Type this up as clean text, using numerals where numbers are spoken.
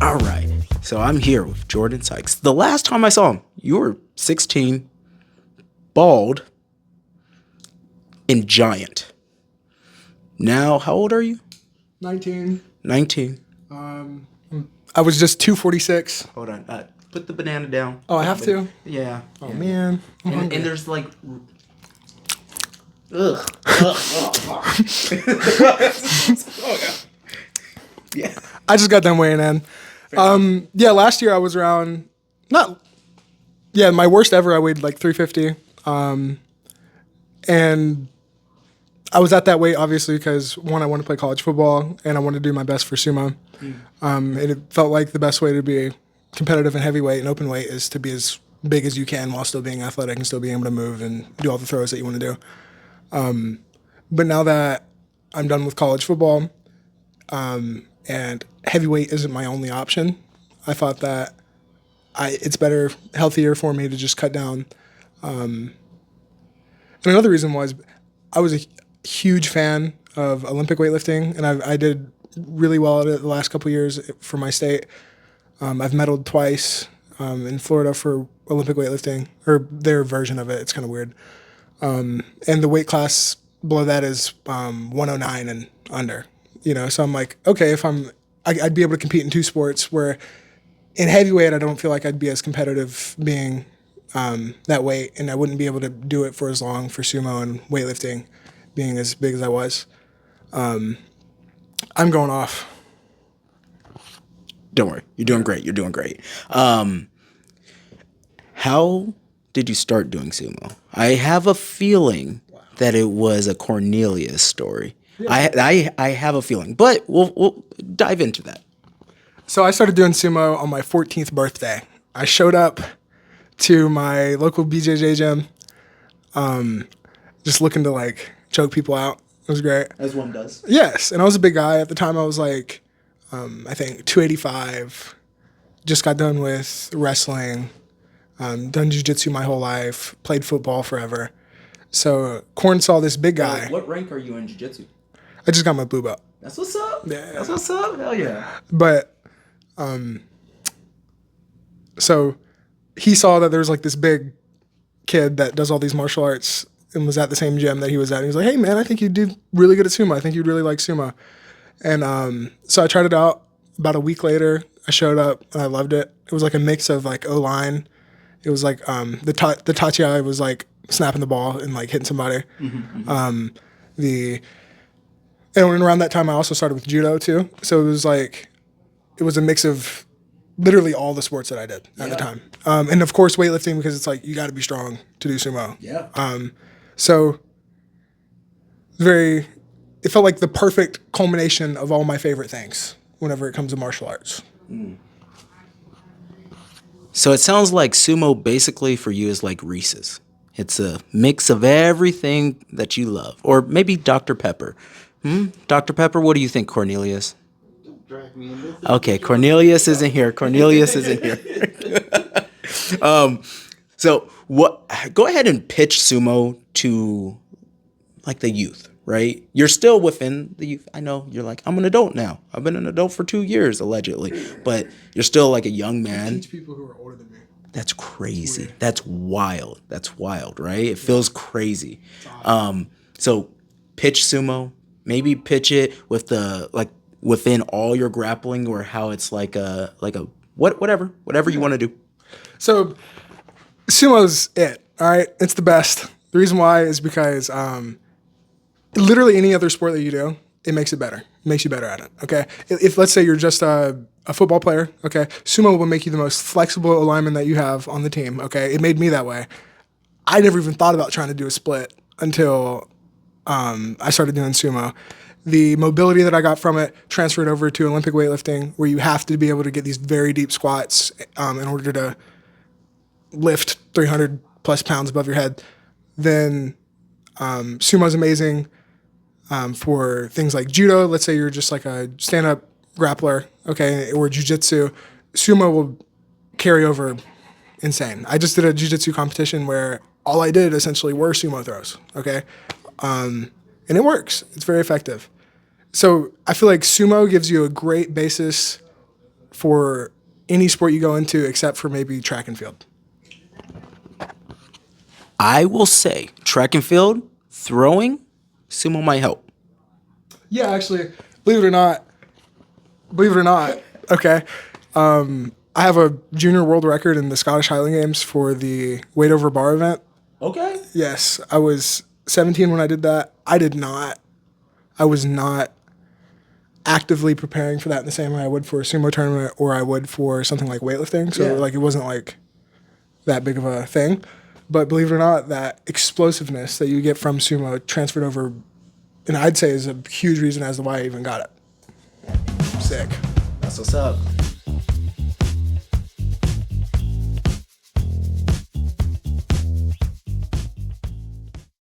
All right. So I'm here with Jorden Sikes. The last time I saw him, you were 16, bald, and giant. Now, how old are you? 19. 19. I was just 246. Hold on. Put the banana down. Oh, I have to? Yeah. Oh, man. And there's like... Ugh. Yeah. I just got done weighing in. Last year I was around, my worst ever, I weighed like 350. And I was at that weight obviously because one, I wanted to play college football and I wanted to do my best for sumo. And it felt like the best way to be competitive in heavyweight and open weight is to be as big as you can while still being athletic and still being able to move and do all the throws that you want to do. But now that I'm done with college football, and heavyweight isn't my only option, I thought that it's better, healthier for me to just cut down. And another reason was I was a huge fan of Olympic weightlifting, and I did really well at it the last couple of years for my state. I've medaled twice in Florida for Olympic weightlifting, or their version of it. It's kind of weird. And the weight class below that is 109 and under. So I'm like, okay, I'd be able to compete in two sports where in heavyweight, I don't feel like I'd be as competitive being that weight, and I wouldn't be able to do it for as long for sumo and weightlifting being as big as I was. I'm going off. Don't worry. You're doing great. You're doing great. How did you start doing sumo? I have a feeling that it was a Cornelius story. Yeah. I have a feeling, but we'll dive into that. So I started doing sumo on my 14th birthday. I showed up to my local BJJ gym, just looking to like choke people out. It was great. As one does. Yes, and I was a big guy at the time. I was like, I think 285. Just got done with wrestling. Done jiu-jitsu my whole life. Played football forever. So Corn saw this big guy. What rank are you in jiu-jitsu? I just got my boob up. That's what's up. Yeah. That's what's up. Hell yeah. But, so he saw that there was like this big kid that does all these martial arts and was at the same gym that he was at. And he was like, hey man, I think you'd do really good at sumo. I think you'd really like sumo. And so I tried it out. About a week later, I showed up and I loved it. It was like a mix of like O-line. It was like the tachi was like snapping the ball and like hitting somebody. Mm-hmm. And around that time, I also started with judo too. So it was a mix of literally all the sports that I did at the time. And of course, weightlifting, because it's like, you got to be strong to do sumo. Yeah. So it felt like the perfect culmination of all my favorite things whenever it comes to martial arts. Mm. So it sounds like sumo basically for you is like Reese's. It's a mix of everything that you love. Or maybe Dr. Pepper. Dr. Pepper, what do you think, Cornelius? Don't drag me in this. Okay, Cornelius isn't here. Cornelius isn't here. So go ahead and pitch sumo to like the youth, right? You're still within the youth. I know you're like, I'm an adult now. I've been an adult for 2 years, allegedly. But you're still like a young man. I teach people who are older than me. That's crazy. That's wild. That's wild, right? It feels crazy. So pitch sumo. Maybe pitch it with the like within all your grappling, or how it's like a whatever you want to do. So sumo's it. All right, it's the best. The reason why is because literally any other sport that you do, it makes it better. It makes you better at it. Okay, if let's say you're just a football player, okay, sumo will make you the most flexible alignment that you have on the team. Okay, it made me that way. I never even thought about trying to do a split until I started doing sumo. The mobility that I got from it transferred over to Olympic weightlifting, where you have to be able to get these very deep squats in order to lift 300 plus pounds above your head. Then sumo is amazing for things like judo. Let's say you're just like a stand-up grappler, okay, or jiu-jitsu. Sumo will carry over insane. I just did a jiu-jitsu competition where all I did essentially were sumo throws, okay? And it works. It's very effective. So I feel like sumo gives you a great basis for any sport you go into except for maybe track and field? I will say track and field, throwing, sumo might help. Yeah, actually, believe it or not, okay. I have a junior world record in the Scottish Highland Games for the weight over bar event. Okay. Yes, I was 17 when I did that. I was not actively preparing for that in the same way I would for a sumo tournament or I would for something like weightlifting. So Yeah. like it wasn't like that big of a thing. But believe it or not, that explosiveness that you get from sumo transferred over, and I'd say is a huge reason as to why I even got it. Sick. That's what's up.